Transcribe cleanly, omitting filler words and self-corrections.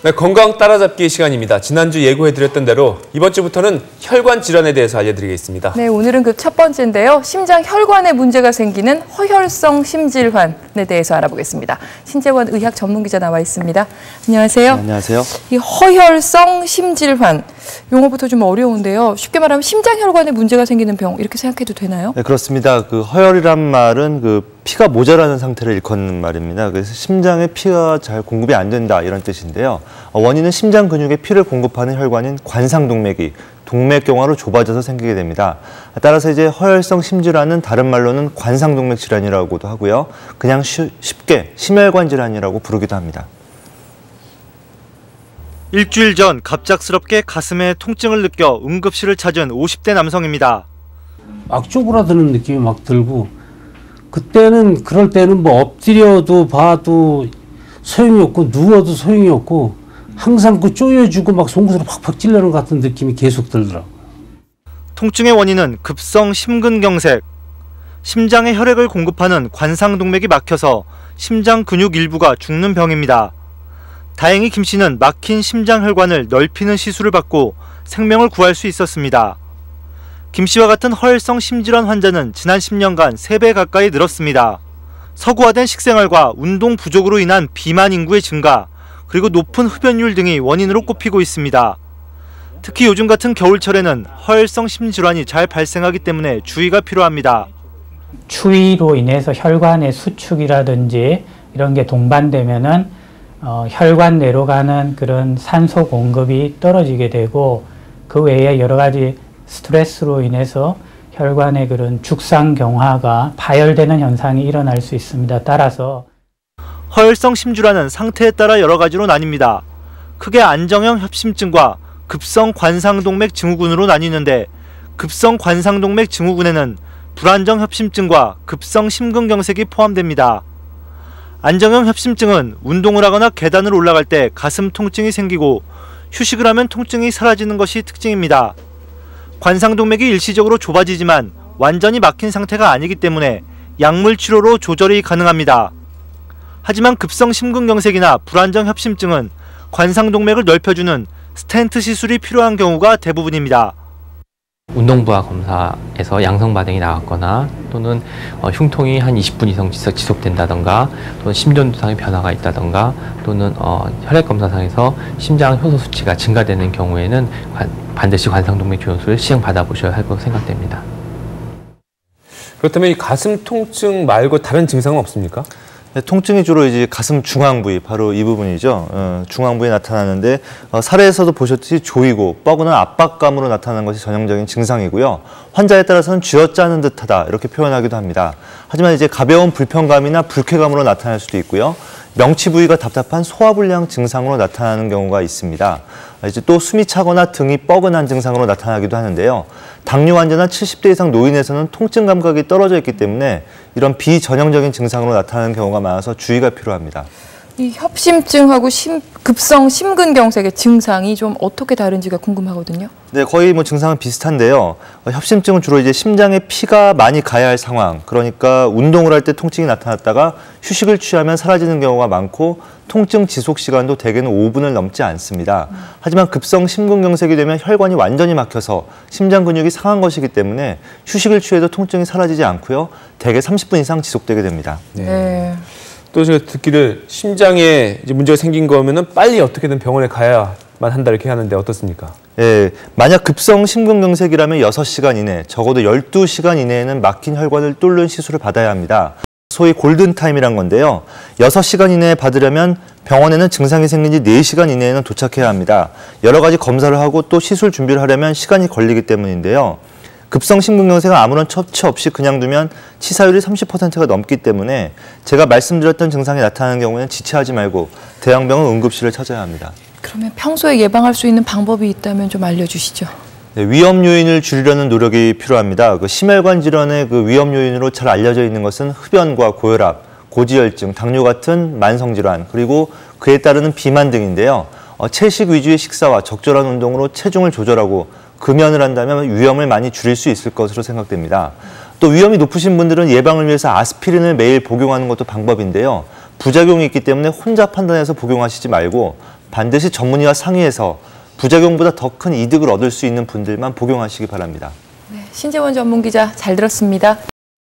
네, 건강 따라잡기 시간입니다. 지난주 예고해드렸던 대로 이번 주부터는 혈관 질환에 대해서 알려드리겠습니다. 네, 오늘은 그 첫 번째인데요. 심장 혈관에 문제가 생기는 허혈성 심질환에 대해서 알아보겠습니다. 신재원 의학 전문기자 나와 있습니다. 안녕하세요. 네, 안녕하세요. 이 허혈성 심질환, 용어부터 좀 어려운데요. 쉽게 말하면 심장 혈관에 문제가 생기는 병, 이렇게 생각해도 되나요? 네, 그렇습니다. 그 허혈이란 말은 피가 모자라는 상태를 일컫는 말입니다. 그래서 심장에 피가 잘 공급이 안 된다 이런 뜻인데요. 원인은 심장 근육에 피를 공급하는 혈관인 관상동맥이 동맥경화로 좁아져서 생기게 됩니다. 따라서 이제 허혈성 심질환은 다른 말로는 관상동맥 질환이라고도 하고요. 그냥 쉽게 심혈관 질환이라고 부르기도 합니다. 일주일 전 갑작스럽게 가슴에 통증을 느껴 응급실을 찾은 50대 남성입니다. 막 쪼그라드는 느낌이 막 들고, 그럴 때는 뭐 엎드려도 봐도 소용이 없고 누워도 소용이 없고 항상 그 쪼여주고 막 송곳으로 팍팍 찔러는 것 같은 느낌이 계속 들더라고요. 통증의 원인은 급성 심근경색. 심장에 혈액을 공급하는 관상동맥이 막혀서 심장 근육 일부가 죽는 병입니다. 다행히 김 씨는 막힌 심장혈관을 넓히는 시술을 받고 생명을 구할 수 있었습니다. 김 씨와 같은 허혈성 심질환 환자는 지난 10년간 3배 가까이 늘었습니다. 서구화된 식생활과 운동 부족으로 인한 비만 인구의 증가, 그리고 높은 흡연율 등이 원인으로 꼽히고 있습니다. 특히 요즘 같은 겨울철에는 허혈성 심질환이 잘 발생하기 때문에 주의가 필요합니다. 추위로 인해서 혈관의 수축이라든지 이런 게 동반되면은 혈관 내로 가는 그런 산소 공급이 떨어지게 되고, 그 외에 여러 가지 스트레스로 인해서 혈관의 그런 죽상경화가 파열되는 현상이 일어날 수 있습니다. 따라서 허혈성 심질환은 상태에 따라 여러 가지로 나뉩니다. 크게 안정형 협심증과 급성 관상동맥 증후군으로 나뉘는데, 급성 관상동맥 증후군에는 불안정 협심증과 급성 심근경색이 포함됩니다. 안정형 협심증은 운동을 하거나 계단을 올라갈 때 가슴 통증이 생기고 휴식을 하면 통증이 사라지는 것이 특징입니다. 관상동맥이 일시적으로 좁아지지만 완전히 막힌 상태가 아니기 때문에 약물 치료로 조절이 가능합니다. 하지만 급성 심근경색이나 불안정 협심증은 관상동맥을 넓혀주는 스텐트 시술이 필요한 경우가 대부분입니다. 운동부하 검사에서 양성 반응이 나왔거나 또는 흉통이 한 20분 이상 지속된다던가, 또는 심전도상의 변화가 있다던가, 또는 혈액 검사상에서 심장 효소 수치가 증가되는 경우에는 반드시 관상동맥 교환술을 시행받아 보셔야 할 것으로 생각됩니다. 그렇다면 이 가슴 통증 말고 다른 증상은 없습니까? 네, 통증이 주로 이제 가슴 중앙 부위, 바로 이 부분이죠. 중앙 부위에 나타나는데 사례에서도 보셨듯이 조이고 뻐근한 압박감으로 나타나는 것이 전형적인 증상이고요. 환자에 따라서는 쥐어짜는 듯하다 이렇게 표현하기도 합니다. 하지만 이제 가벼운 불편감이나 불쾌감으로 나타날 수도 있고요. 명치 부위가 답답한 소화불량 증상으로 나타나는 경우가 있습니다. 이제 또 숨이 차거나 등이 뻐근한 증상으로 나타나기도 하는데요. 당뇨 환자나 70대 이상 노인에서는 통증 감각이 떨어져 있기 때문에 이런 비전형적인 증상으로 나타나는 경우가 많아서 주의가 필요합니다. 이 협심증하고 급성 심근경색의 증상이 좀 어떻게 다른지가 궁금하거든요. 네, 거의 증상은 비슷한데요. 협심증은 주로 이제 심장에 피가 많이 가야 할 상황, 그러니까 운동을 할 때 통증이 나타났다가 휴식을 취하면 사라지는 경우가 많고, 통증 지속 시간도 대개는 5분을 넘지 않습니다. 하지만 급성 심근경색이 되면 혈관이 완전히 막혀서 심장 근육이 상한 것이기 때문에 휴식을 취해도 통증이 사라지지 않고요. 대개 30분 이상 지속되게 됩니다. 네. 또 제가 듣기를 심장에 이제 문제가 생긴 거면은 빨리 어떻게든 병원에 가야만 한다 이렇게 하는데 어떻습니까? 예, 만약 급성 심근경색이라면 6시간 이내, 적어도 12시간 이내에는 막힌 혈관을 뚫는 시술을 받아야 합니다. 소위 골든타임이란 건데요. 6시간 이내에 받으려면 병원에는 증상이 생긴 지 4시간 이내에는 도착해야 합니다. 여러 가지 검사를 하고 또 시술 준비를 하려면 시간이 걸리기 때문인데요. 급성 심근경색은 아무런 처치 없이 그냥 두면 치사율이 30%가 넘기 때문에 제가 말씀드렸던 증상이 나타나는 경우에는 지체하지 말고 대형병원 응급실을 찾아야 합니다. 그러면 평소에 예방할 수 있는 방법이 있다면 좀 알려주시죠. 네, 위험 요인을 줄이려는 노력이 필요합니다. 심혈관 질환의 위험 요인으로 잘 알려져 있는 것은 흡연과 고혈압, 고지혈증, 당뇨 같은 만성 질환, 그리고 그에 따르는 비만 등인데요. 채식 위주의 식사와 적절한 운동으로 체중을 조절하고 금연을 한다면 위험을 많이 줄일 수 있을 것으로 생각됩니다. 또 위험이 높으신 분들은 예방을 위해서 아스피린을 매일 복용하는 것도 방법인데요. 부작용이 있기 때문에 혼자 판단해서 복용하시지 말고 반드시 전문의와 상의해서 부작용보다 더 큰 이득을 얻을 수 있는 분들만 복용하시기 바랍니다. 신재원 전문기자 잘 들었습니다.